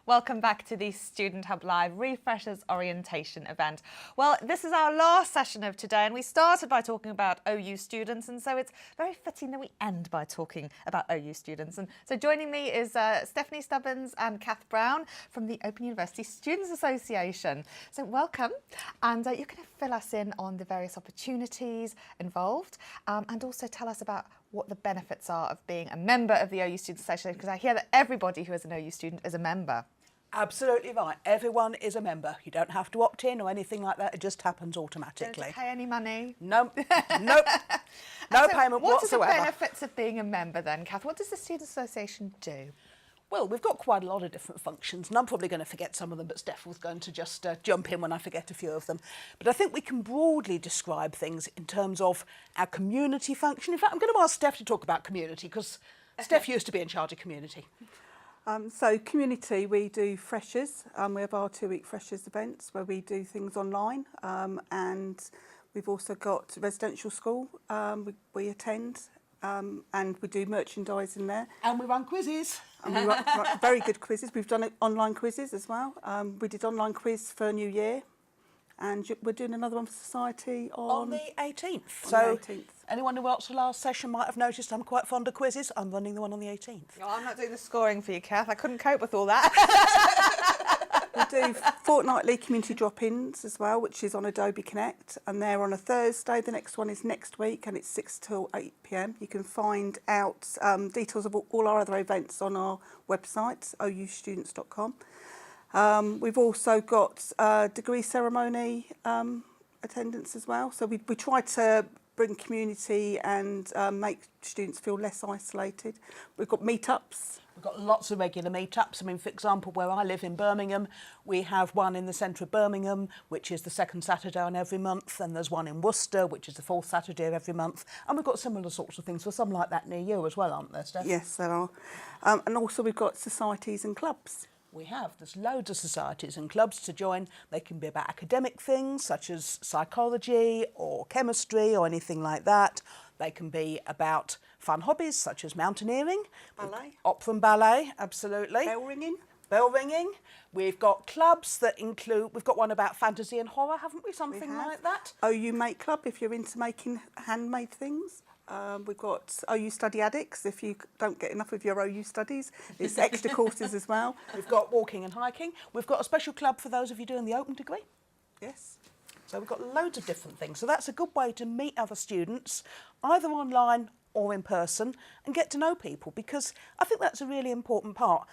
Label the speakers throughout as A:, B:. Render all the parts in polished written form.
A: Welcome back to the Student Hub Live Refreshers Orientation event. Well, this is our last session of today, and we started by talking about OU students, and so it's very fitting that we end by talking about OU students. And so joining me is Stephanie Stubbins and Cath Brown from the Open University Students Association. So welcome, and you're going to fill us in on the various opportunities involved, and also tell us about what the benefits are of being a member of the OU Students Association, because I hear that everybody who is an OU student is a member.
B: Absolutely right. Everyone is a member. You don't have to opt in or anything like that. It just happens automatically.
A: Don't pay any money?
B: Nope. Nope. No payment whatsoever.
A: What are the benefits of being a member then, Cath? What does the Students Association do?
B: Well, we've got quite a lot of different functions, and I'm probably going to forget some of them, but Steph was going to just jump in when I forget a few of them. But I think we can broadly describe things in terms of our community function. In fact, I'm going to ask Steph to talk about community, because Steph used to be in charge of community.
C: So community, we do freshers. We have our 2-week freshers events where we do things online, and we've also got residential school we attend, and we do merchandising there.
B: And we run quizzes.
C: And we run very good quizzes. We've done online quizzes as well. We did online quiz for New Year, and we're doing another one for Society on
B: the 18th.
C: On the 18th.
B: Anyone who watched the last session might have noticed I'm quite fond of quizzes. I'm running the one on the 18th.
A: Oh, I'm not doing the scoring for you, Cath. I couldn't cope with all that.
C: We do fortnightly community drop-ins as well, which is on Adobe Connect, and they're on a Thursday. The next one is next week, and it's 6 till 8 p.m. You can find out details of all our other events on our website, oustudents.com. We've also got degree ceremony attendance as well. So we try to bring community and make students feel less isolated. We've got meetups.
B: We've got lots of regular meetups. I mean, for example, where I live in Birmingham, we have one in the centre of Birmingham, which is the second Saturday on every month, and there's one in Worcester, which is the fourth Saturday of every month. And we've got similar sorts of things for some like that near you as well, aren't there, Steph?
C: Yes, there are. And also we've got societies and clubs.
B: We have. There's loads of societies and clubs to join. They can be about academic things such as psychology or chemistry or anything like that. They can be about fun hobbies such as mountaineering.
C: Ballet.
B: Opera and ballet, absolutely.
C: Bell ringing.
B: Bell ringing. We've got clubs that include, we've got one about fantasy and horror, haven't we? Something like that.
C: OU Make Club, if you're into making handmade things. We've got OU Study Addicts, if you don't get enough of your OU studies. It's extra courses as well.
B: We've got walking and hiking. We've got a special club for those of you doing the open degree.
C: Yes.
B: So we've got loads of different things. So that's a good way to meet other students, either online or in person, and get to know people, because I think that's a really important part.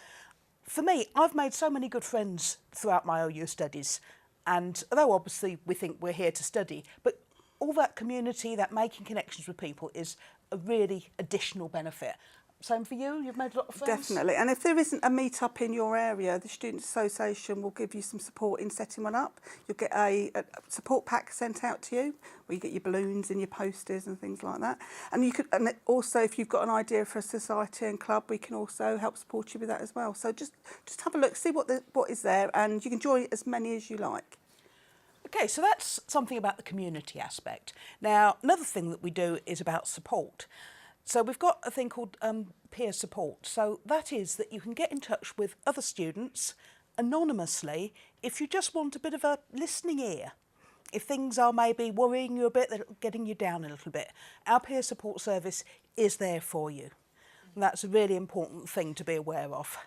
B: For me, I've made so many good friends throughout my OU studies, and although obviously we think we're here to study, but all that community, that making connections with people is a really additional benefit. Same for you? You've made a lot of friends?
C: Definitely. And if there isn't a meet-up in your area, the Students Association will give you some support in setting one up. You'll get a support pack sent out to you, where you get your balloons and your posters and things like that. And you could, and also, if you've got an idea for a society and club, we can also help support you with that as well. So just have a look, see what is there, and you can join as many as you like.
B: Okay, so that's something about the community aspect. Now, another thing that we do is about support. So we've got a thing called peer support. So that is that you can get in touch with other students anonymously if you just want a bit of a listening ear. If things are maybe worrying you a bit, they're getting you down a little bit, our peer support service is there for you. And that's a really important thing to be aware of.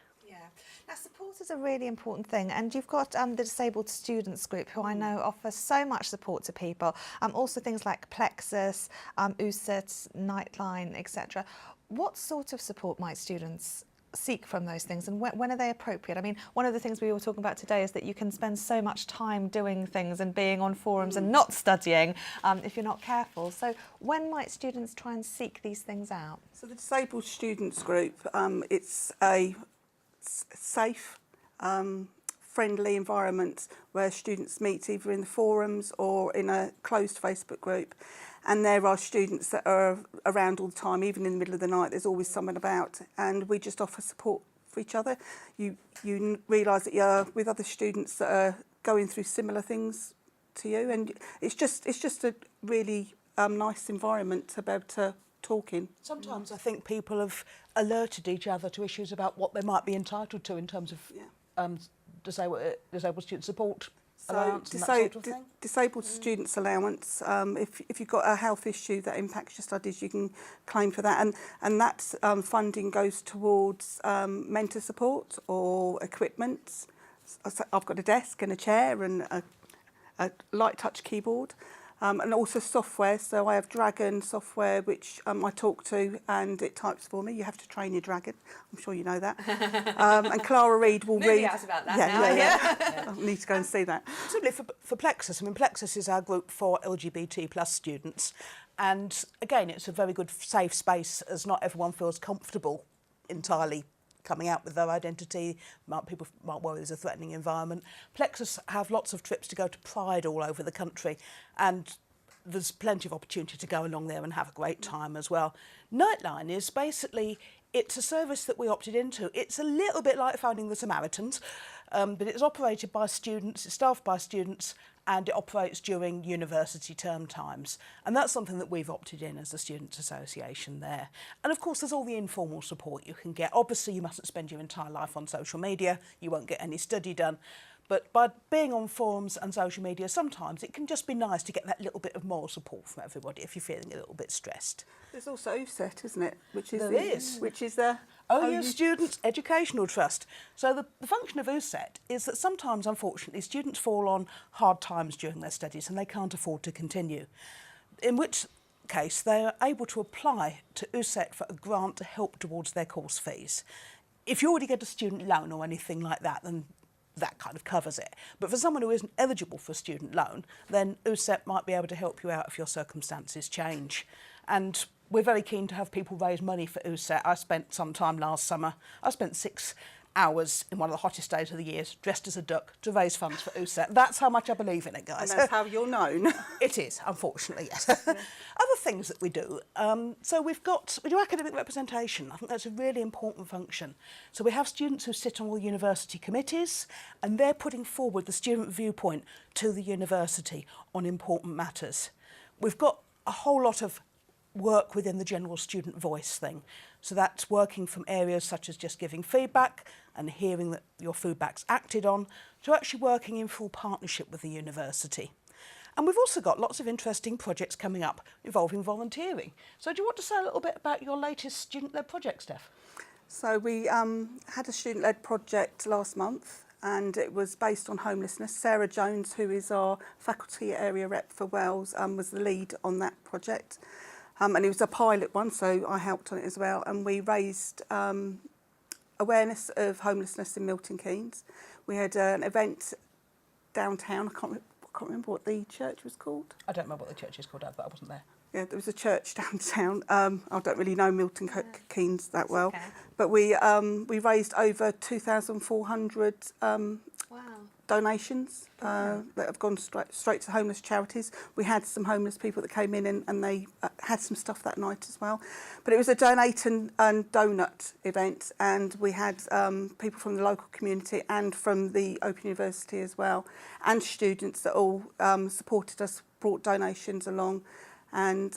A: Now, support is a really important thing, and you've got the Disabled Students Group, who I know offers so much support to people. Also things like Plexus, USIT, Nightline, etc. What sort of support might students seek from those things, and when are they appropriate? I mean, one of the things we were talking about today is that you can spend so much time doing things and being on forums and not studying if you're not careful. So when might students try and seek these things out?
C: So the Disabled Students Group, it's a safe, friendly environment where students meet either in the forums or in a closed Facebook group. And there are students that are around all the time, even in the middle of the night. There's always someone about, and we just offer support for each other. You realise that you're with other students that are going through similar things to you, and it's just a really nice environment to be able to talk in.
B: Sometimes I think people have alerted each other to issues about what they might be entitled to in terms of disabled student support
C: So
B: allowance and that sort of thing?
C: disabled students allowance, if you've got a health issue that impacts your studies, you can claim for that. And that funding goes towards mentor support or equipment. So I've got a desk and a chair and a light touch keyboard. And also software, so I have Dragon software which I talk to and it types for me. You have to train your Dragon, I'm sure you know that. And Clara Reid will read.
A: Asked about that now.
C: Yeah. I need to go and see that.
B: Certainly for Plexus, I mean, Plexus is our group for LGBT plus students. And again, it's a very good safe space as not everyone feels comfortable entirely coming out with their identity. People might worry there's a threatening environment. Plexus have lots of trips to go to Pride all over the country, and there's plenty of opportunity to go along there and have a great time as well. Nightline is basically, it's a service that we opted into. It's a little bit like phoning the Samaritans, but it's operated by students, it's staffed by students, and it operates during university term times. And that's something that we've opted in as a Students' Association there. And of course, there's all the informal support you can get. Obviously, you mustn't spend your entire life on social media. You won't get any study done. But by being on forums and social media, sometimes it can just be nice to get that little bit of moral support from everybody if you're feeling a little bit stressed.
C: There's also USET, isn't it? Which is
B: the OU Students Educational Trust. So the function of USET is that sometimes, unfortunately, students fall on hard times during their studies and they can't afford to continue, in which case they are able to apply to USET for a grant to help towards their course fees. If you already get a student loan or anything like that, then that kind of covers it. But for someone who isn't eligible for a student loan, then USET might be able to help you out if your circumstances change. And we're very keen to have people raise money for USET. I spent some time last summer. I spent 6 hours in one of the hottest days of the year, dressed as a duck, to raise funds for USET. That's how much I believe in it, guys.
C: And that's how you're known.
B: It is, unfortunately, yes. Other things that we do, so we do academic representation. I think that's a really important function. So we have students who sit on all university committees, and they're putting forward the student viewpoint to the university on important matters. We've got a whole lot of work within the general student voice thing. So that's working from areas such as just giving feedback and hearing that your feedback's acted on, to actually working in full partnership with the university. And we've also got lots of interesting projects coming up involving volunteering. So do you want to say a little bit about your latest student-led project, Steph?
C: So we had a student-led project last month, and it was based on homelessness. Sarah Jones, who is our faculty area rep for Wales, was the lead on that project. And it was a pilot one, so I helped on it as well. And we raised awareness of homelessness in Milton Keynes. We had an event downtown. I can't remember what the church was called.
B: I don't remember what the church is called, but I wasn't there.
C: Yeah, there was a church downtown. I don't really know Milton Keynes that well.
A: Okay.
C: But we raised over 2,400 donations that have gone straight to homeless charities. We had some homeless people that came in and they had some stuff that night as well. But it was a donate and donut event, and we had people from the local community and from the Open University as well, and students that all supported us, brought donations along. And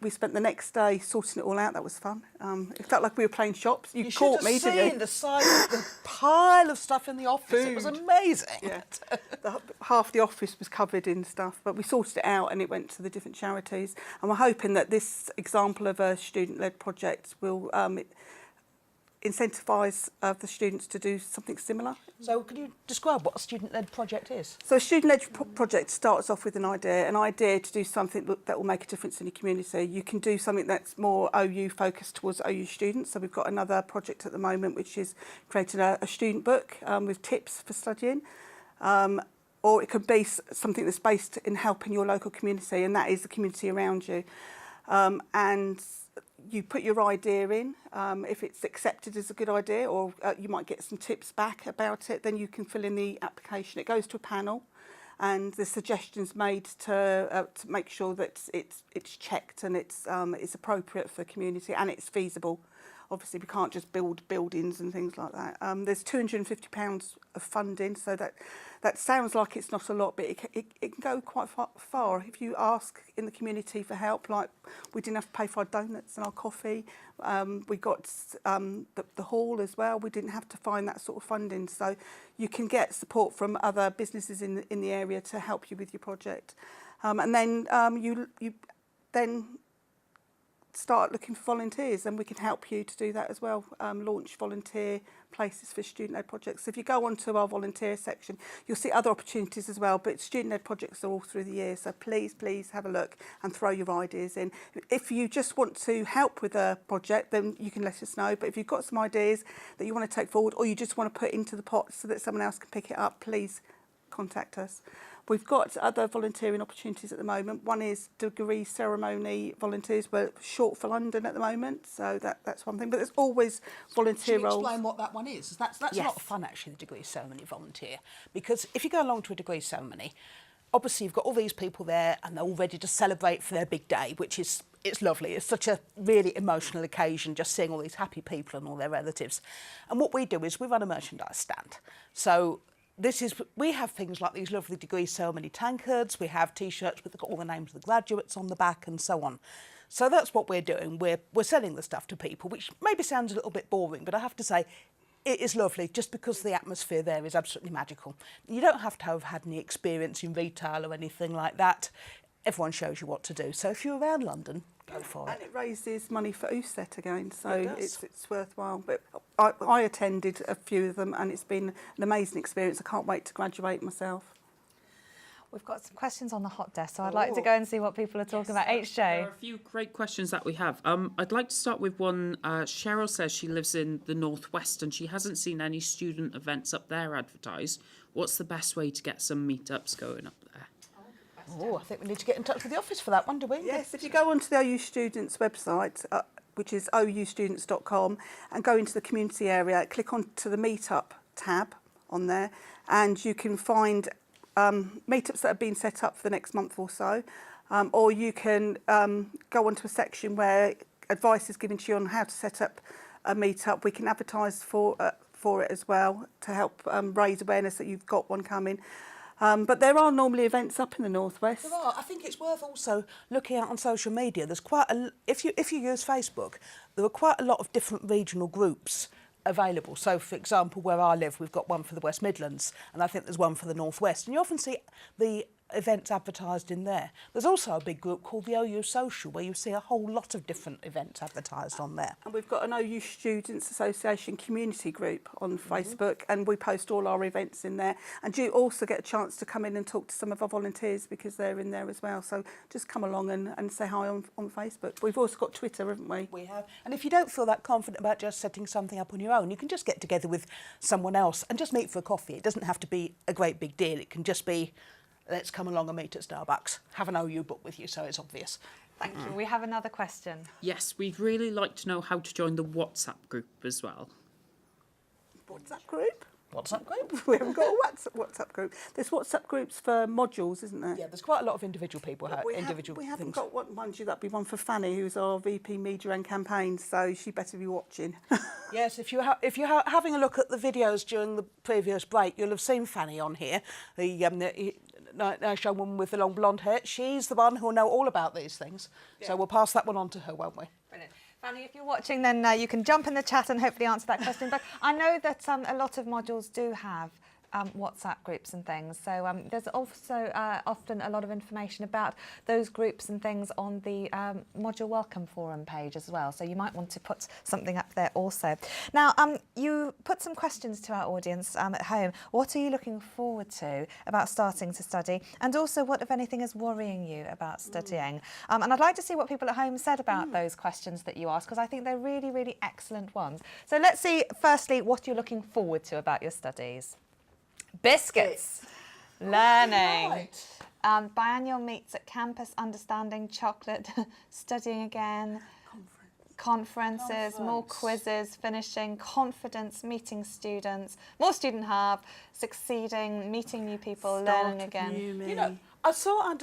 C: we spent the next day sorting it all out. That was fun. It felt like we were playing shops. You caught me, didn't you?
B: should have seen the size of the pile of stuff in the office. It was amazing.
C: Yeah. Half the office was covered in stuff, but we sorted it out and it went to the different charities. And we're hoping that this example of a student-led project will incentivise the students to do something similar.
B: So could you describe what a student-led project is?
C: So a student-led project starts off with an idea to do something that will make a difference in your community. You can do something that's more OU focused towards OU students. So we've got another project at the moment which is creating a student book with tips for studying. Or it could be something that's based in helping your local community, and that is the community around you. And you put your idea in. If it's accepted as a good idea, or you might get some tips back about it, then you can fill in the application. It goes to a panel, and the suggestions made to make sure that it's checked and it's appropriate for the community and it's feasible obviously we can't just build buildings and things like that. There's £250 of funding, so that sounds like it's not a lot, but it can go quite far. If you ask in the community for help, like we didn't have to pay for our donuts and our coffee, we got the hall as well. We didn't have to find that sort of funding, so you can get support from other businesses in the area to help you with your project. And then you then start looking for volunteers, and we can help you to do that as well. Launch volunteer places for student-led projects. So if you go onto our volunteer section, you'll see other opportunities as well, but student-led projects are all through the year, so please have a look and throw your ideas in. If you just want to help with a project, then you can let us know, but if you've got some ideas that you want to take forward, or you just want to put into the pot so that someone else can pick it up, please contact us. We've got other volunteering opportunities at the moment. One is degree ceremony volunteers. We're short for London at the moment, so that's one thing. But there's always volunteer roles.
B: Should we explain what that one is? That's
A: Yes.
B: a lot of fun, actually, the degree ceremony volunteer. Because if you go along to a degree ceremony, obviously you've got all these people there and they're all ready to celebrate for their big day, which is, it's lovely. It's such a really emotional occasion, just seeing all these happy people and all their relatives. And what we do is we run a merchandise stand. So we have things like these lovely degree ceremony tankards, we have T-shirts with all the names of the graduates on the back and so on. So that's what we're doing. We're selling the stuff to people, which maybe sounds a little bit boring, but I have to say it is lovely just because the atmosphere there is absolutely magical. You don't have to have had any experience in retail or anything like that. Everyone shows you what to do. So if you're around London, go for it.
C: And it raises money for USET again, so
B: It does.
C: it's worthwhile. But I attended a few of them, and it's been an amazing experience. I can't wait to graduate myself.
A: We've got some questions on the hot desk, so I'd like to go and see what people are talking about. HJ.
D: There are a few great questions that we have. I'd like to start with one. Cheryl says she lives in the Northwest and she hasn't seen any student events up there advertised. What's the best way to get some meetups going up there?
B: Oh, I think we need to get in touch with the office for that one, do we?
C: Yes, if you go onto the OU Students website, which is oustudents.com, and go into the community area, click onto the Meetup tab on there, and you can find meetups that have been set up for the next month or so, or you can go onto a section where advice is given to you on how to set up a meetup. We can advertise for it as well to help raise awareness that you've got one coming. But there are normally events up in the Northwest.
B: There are. I think it's worth also looking out on social media. There's quite a, if you use Facebook, there are quite a lot of different regional groups available. So, for example, where I live, we've got one for the West Midlands, and I think there's one for the Northwest. And you often see the events advertised in there. There's also a big group called the OU Social, where you see a whole lot of different events advertised on there.
C: And we've got an OU Students Association community group on Facebook, and we post all our events in there. And you also get a chance to come in and talk to some of our volunteers because they're in there as well. So just come along and say hi on Facebook. We've also got Twitter, haven't we?
B: We have. And if you don't feel that confident about just setting something up on your own, you can just get together with someone else and just meet for a coffee. It doesn't have to be a great big deal. It can just be, let's come along and meet at Starbucks. Have an OU book with you, so it's obvious.
A: Thank you. We have another question.
D: Yes, we'd really like to know how to join the WhatsApp group as well.
C: WhatsApp group?
B: WhatsApp group?
C: We haven't got a WhatsApp group. There's WhatsApp groups for modules, isn't there?
B: Yeah, there's quite a lot of individual people who have
C: We
B: individual
C: haven't
B: things.
C: got one, mind you, that'd be one for Fanny, who's our VP Media and Campaigns, so she better be watching.
B: Yes, if you're having a look at the videos during the previous break, you'll have seen Fanny on here, the nice young woman with the long blonde hair. She's the one who'll know all about these things. Yeah. So we'll pass that one on to her, won't we?
A: Brilliant. Fanny, if you're watching, then you can jump in the chat and hopefully answer that question. But I know that a lot of modules do have WhatsApp groups and things. So there's also often a lot of information about those groups and things on the Module Welcome Forum page as well. So you might want to put something up there also. Now, you put some questions to our audience at home. What are you looking forward to about starting to study? And also, what, if anything, is worrying you about studying? And I'd like to see what people at home said about those questions that you asked, because I think they're really, really excellent ones. So let's see, firstly, what you're looking forward to about your studies. Biscuits, learning, biannual meets at campus, understanding chocolate, studying again, conferences, more quizzes, finishing, confidence, meeting students, more student hub, succeeding, meeting new people, learning again.
B: You know, I saw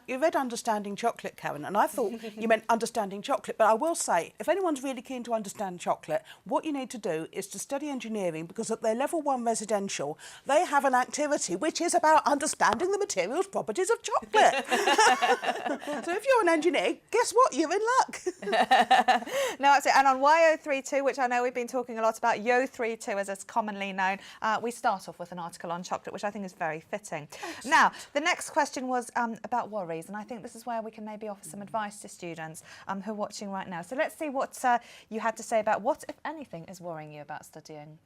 B: you read Understanding Chocolate, Karen, and I thought you meant Understanding Chocolate. But I will say, if anyone's really keen to understand chocolate, what you need to do is to study engineering, because at their level 1 residential, they have an activity which is about understanding the materials properties of chocolate. So if you're an engineer, guess what? You're in luck.
A: No, that's it. And on YO32, which I know we've been talking a lot about, YO32 as it's commonly known, we start off with an article on chocolate, which I think is very fitting. Excellent. Now, the next question was about worries, and I think this is where we can maybe offer some advice to students who are watching right now. So let's see what you had to say about what, if anything, is worrying you about studying.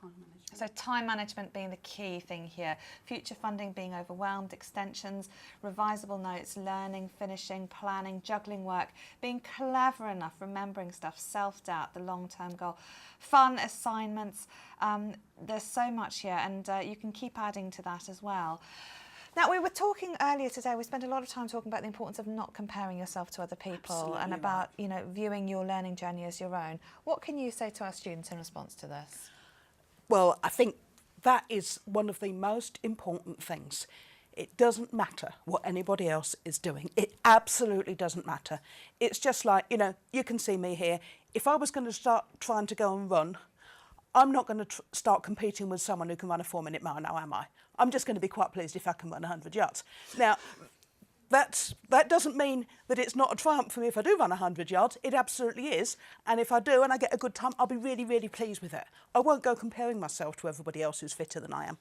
C: Time management.
A: So time management being the key thing here. Future funding being overwhelmed, extensions, revisable notes, learning, finishing, planning, juggling work, being clever enough, remembering stuff, self-doubt, the long-term goal, fun assignments. There's so much here, and you can keep adding to that as well. Now, we were talking earlier today, we spent a lot of time talking about the importance of not comparing yourself to other people. Absolutely. And about, you know, viewing your learning journey as your own. What can you say to our students in response to this?
B: Well, I think that is one of the most important things. It doesn't matter what anybody else is doing. It absolutely doesn't matter. It's just like, you know, you can see me here. If I was going to start trying to go and run, I'm not going to start competing with someone who can run a 4-minute mile now, am I? I'm just going to be quite pleased if I can run 100 yards. Now, that doesn't mean that it's not a triumph for me if I do run 100 yards. It absolutely is. And if I do and I get a good time, I'll be really, really pleased with it. I won't go comparing myself to everybody else who's fitter than I am.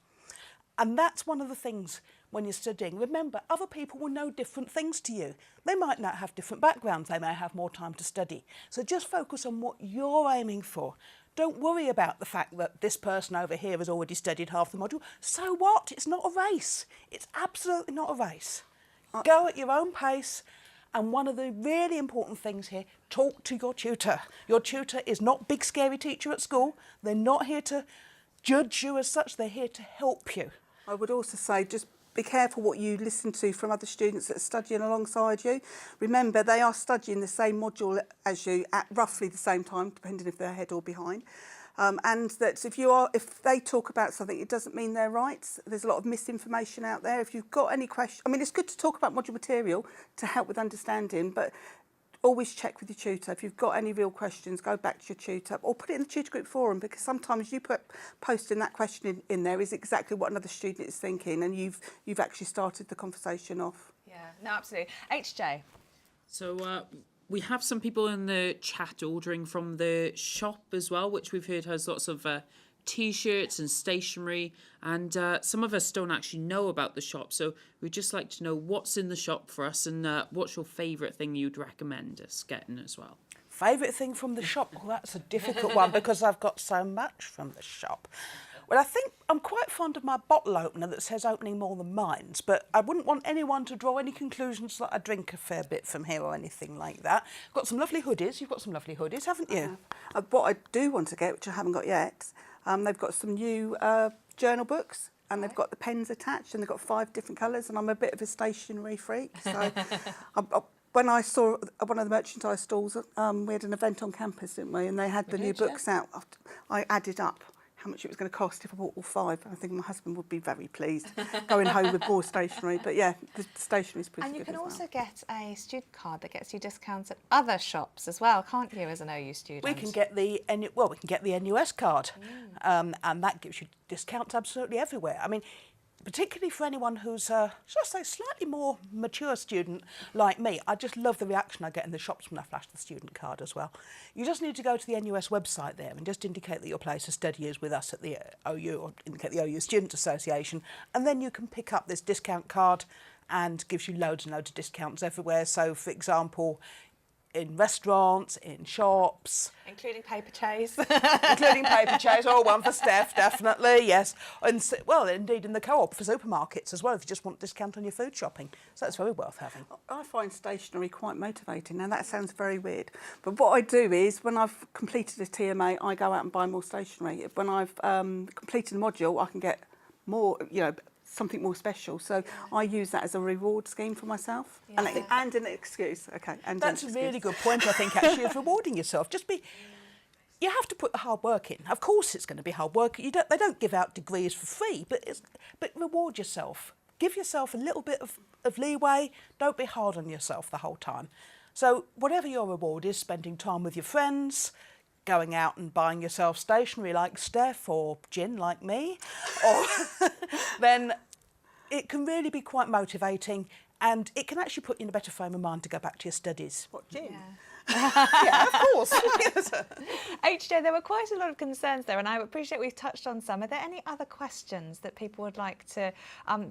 B: And that's one of the things when you're studying. Remember, other people will know different things to you. They might not have different backgrounds. They may have more time to study. So just focus on what you're aiming for. Don't worry about the fact that this person over here has already studied half the module. So what? It's not a race. It's absolutely not a race. Go at your own pace. And one of the really important things here, talk to your tutor. Your tutor is not big scary teacher at school. They're not here to judge you as such. They're here to help you.
C: I would also say just be careful what you listen to from other students that are studying alongside you. Remember, they are studying the same module as you at roughly the same time, depending if they're ahead or behind. And that if they talk about something, it doesn't mean they're right. There's a lot of misinformation out there. If you've got any questions, I mean, it's good to talk about module material to help with understanding, but always check with your tutor. If you've got any real questions, go back to your tutor or put it in the tutor group forum, because sometimes you posting that question in there is exactly what another student is thinking, and you've actually started the conversation off.
A: Yeah, no, absolutely. HJ.
D: So we have some people in the chat ordering from the shop as well, which we've heard has lots of T-shirts and stationery, and some of us don't actually know about the shop, so we'd just like to know what's in the shop for us, and what's your favourite thing you'd recommend us getting as well.
B: Favourite thing from the shop? Well, that's a difficult one because I've got so much from the shop. Well, I think I'm quite fond of my bottle opener that says opening more than mines, but I wouldn't want anyone to draw any conclusions that I drink a fair bit from here or anything like that. Got some lovely hoodies. You've got some lovely hoodies, haven't you?
C: What I do want to get, which I haven't got yet, they've got some new journal books, and they've got the pens attached, and they've got 5 different colours, and I'm a bit of a stationery freak. So when I saw one of the merchandise stalls, we had an event on campus, didn't we? And they had the new books out. I added up how much it was going to cost if I bought all 5. I think my husband would be very pleased going home with more stationery. But yeah, the stationery is pretty good.
A: And you can
C: as well.
A: also get a student card that gets you discounts at other shops as well, can't you, as an OU student?
B: We can get the NUS card, and that gives you discounts absolutely everywhere. I mean, particularly for anyone who's, should I say, slightly more mature student like me, I just love the reaction I get in the shops when I flash the student card as well. You just need to go to the NUS website there and just indicate that your place of study is with us at the OU, or indicate the OU Student Association, and then you can pick up this discount card and gives you loads and loads of discounts everywhere. So, for example, in restaurants, in shops.
A: Including paper chase.
B: Including paper chase, or one for Steph, definitely, yes. And, well, indeed, in the co-op for supermarkets as well, if you just want a discount on your food shopping. So that's very worth having.
C: I find stationery quite motivating. Now, that sounds very weird. But what I do is, when I've completed a TMA, I go out and buy more stationery. When I've completed a module, I can get more, something more special. So I use that as a reward scheme for myself.
A: Yeah.
C: And an excuse. Okay. And
B: that's a really good point, I think, actually, of rewarding yourself. You have to put the hard work in. Of course it's going to be hard work. They don't give out degrees for free, but reward yourself. give yourself a little bit of leeway. Don't be hard on yourself the whole time. So whatever your reward is, spending time with your friends, going out and buying yourself stationery like Steph or gin like me, or then it can really be quite motivating, and it can actually put you in a better frame of mind to go back to your studies.
C: What, gin?
B: Yeah, of course.
A: HJ, there were quite a lot of concerns there, and I appreciate we've touched on some. Are there any other questions that people would like to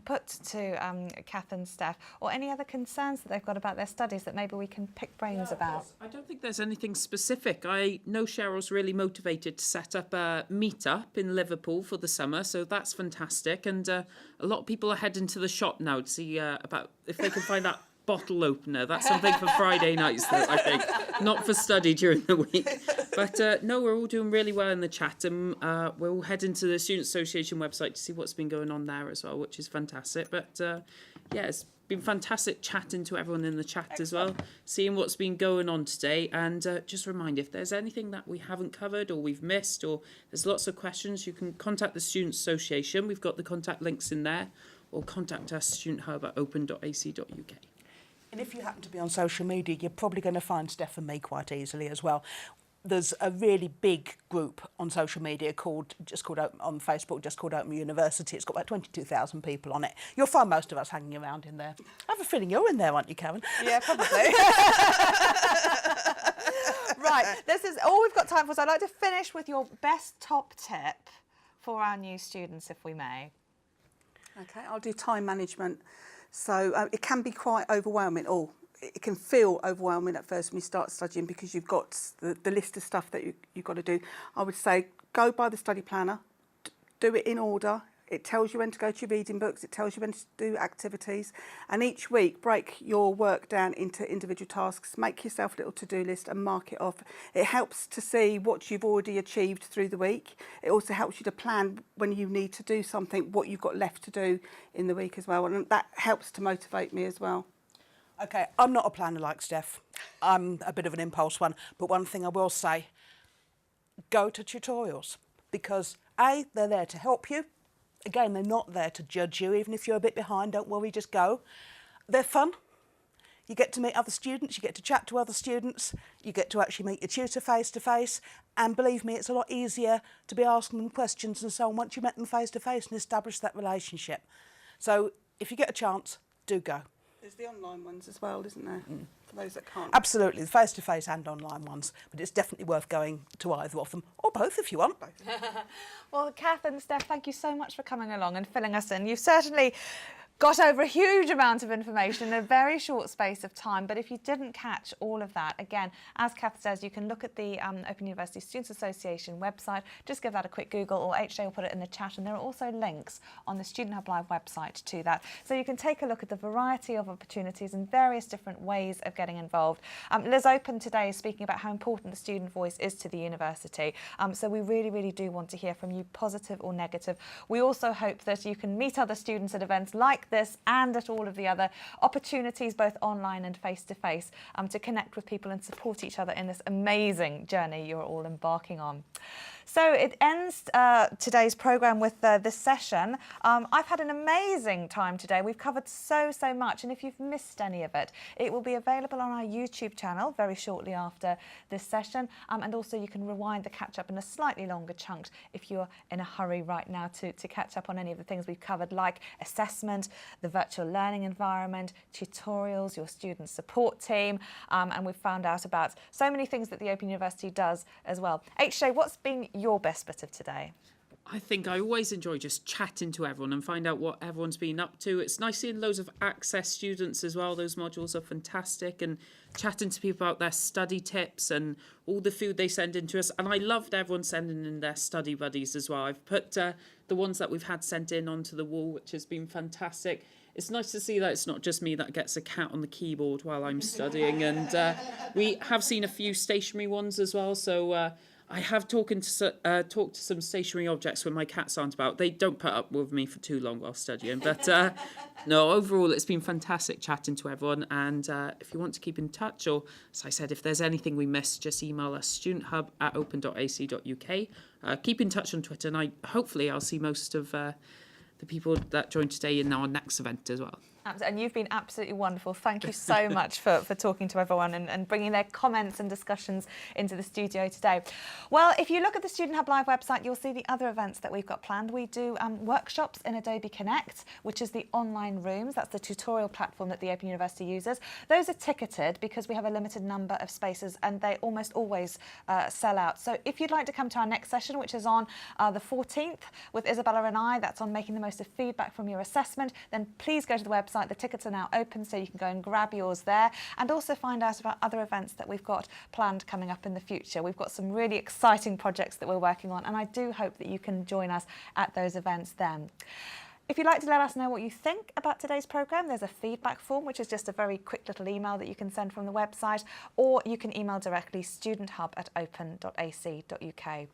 A: put to Cath and Steph, or any other concerns that they've got about their studies that maybe we can pick brains about?
D: I don't think there's anything specific. I know Cheryl's really motivated to set up a meet-up in Liverpool for the summer, so that's fantastic. And a lot of people are heading to the shop now to see about if they can find that bottle opener. That's something for Friday nights, though, I think, not for study during the week. But no, we're all doing really well in the chat, and we're all heading to the Student Association website to see what's been going on there as well, which is fantastic. But yeah, it's been fantastic chatting to everyone in the chat as well, seeing what's been going on today. And just remind, if there's anything that we haven't covered or we've missed, or there's lots of questions, you can contact the Student Association. We've got the contact links in there, or contact us, studenthub@open.ac.uk.
B: And if you happen to be on social media, you're probably going to find Steph and me quite easily as well. There's a really big group on social media on Facebook, just called Open University. It's got about 22,000 people on it. You'll find most of us hanging around in there. I have a feeling you're in there, aren't you, Karen?
A: Yeah, probably. Right, this is all we've got time for, so I'd like to finish with your best top tip for our new students, if we may.
C: Okay, I'll do time management. So it can be quite overwhelming, or it can feel overwhelming at first when you start studying, because you've got the list of stuff that you've got to do. I would say go by the study planner, do it in order. It tells you when to go to your reading books, it tells you when to do activities, and each week break your work down into individual tasks, make yourself a little to-do list and mark it off. It helps to see what you've already achieved through the week. It also helps you to plan when you need to do something, what you've got left to do in the week as well, and that helps to motivate me as well.
B: Okay, I'm not a planner like Steph. I'm a bit of an impulse one, but one thing I will say, go to tutorials, because A, they're there to help you. Again, they're not there to judge you. Even if you're a bit behind, don't worry, just go. They're fun. You get to meet other students, you get to chat to other students, you get to actually meet your tutor face to face, and believe me, it's a lot easier to be asking them questions and so on once you met them face to face and established that relationship. So if you get a chance, do go.
C: There's the online ones as well, isn't there? For those that can't.
B: Absolutely, the face-to-face and online ones, but it's definitely worth going to either of them, or both if you want.
A: Well, Cath and Steph, thank you so much for coming along and filling us in. You've certainly got over a huge amount of information in a very short space of time, but if you didn't catch all of that, again, as Cath says, you can look at the Open University Students Association website, just give that a quick Google, or HJ will put it in the chat, and there are also links on the Student Hub Live website to that, so you can take a look at the variety of opportunities and various different ways of getting involved. Liz Open today is speaking about how important the student voice is to the university, so we really do want to hear from you, positive or negative. We also hope that you can meet other students at events like this and at all of the other opportunities, both online and face-to-face, to connect with people and support each other in this amazing journey you're all embarking on. So it ends today's programme with this session. I've had an amazing time today. We've covered so much, and if you've missed any of it, it will be available on our YouTube channel very shortly after this session, and also you can rewind the catch-up in a slightly longer chunk if you're in a hurry right now to catch up on any of the things we've covered, like assessment, the virtual learning environment, tutorials, your student support team, and we've found out about so many things that the Open University does as well. HJ, what's been your best bit of today?
D: I think I always enjoy just chatting to everyone and find out what everyone's been up to. It's nice seeing loads of Access students as well. Those modules are fantastic, and chatting to people about their study tips and all the food they send in to us. And I loved everyone sending in their study buddies as well. I've put the ones that we've had sent in onto the wall, which has been fantastic. It's nice to see that it's not just me that gets a cat on the keyboard while I'm studying. And we have seen a few stationary ones as well. So I have talked to some stationary objects when my cats aren't about. They don't put up with me for too long while studying. But no, overall, it's been fantastic chatting to everyone. And if you want to keep in touch, or as I said, if there's anything we missed, just email us, studenthub@open.ac.uk. Keep in touch on Twitter, and hopefully I'll see most of the the people that joined today in our next event as well.
A: And you've been absolutely wonderful. Thank you so much for talking to everyone and bringing their comments and discussions into the studio today. Well, if you look at the Student Hub Live website, you'll see the other events that we've got planned. We do workshops in Adobe Connect, which is the online rooms. That's the tutorial platform that the Open University uses. Those are ticketed because we have a limited number of spaces and they almost always sell out. So if you'd like to come to our next session, which is on the 14th with Isabella and I, that's on making the most of feedback from your assessment, then please go to the website. The tickets are now open, so you can go and grab yours there and also find out about other events that we've got planned coming up in the future. We've got some really exciting projects that we're working on, and I do hope that you can join us at those events then. If you'd like to let us know what you think about today's programme, there's a feedback form, which is just a very quick little email that you can send from the website, or you can email directly studenthub@open.ac.uk.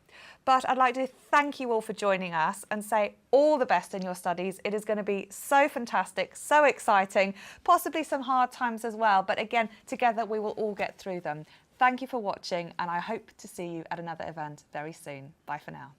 A: But I'd like to thank you all for joining us and say all the best in your studies. It is going to be so fantastic, so exciting, possibly some hard times as well. But again, together we will all get through them. Thank you for watching, and I hope to see you at another event very soon. Bye for now.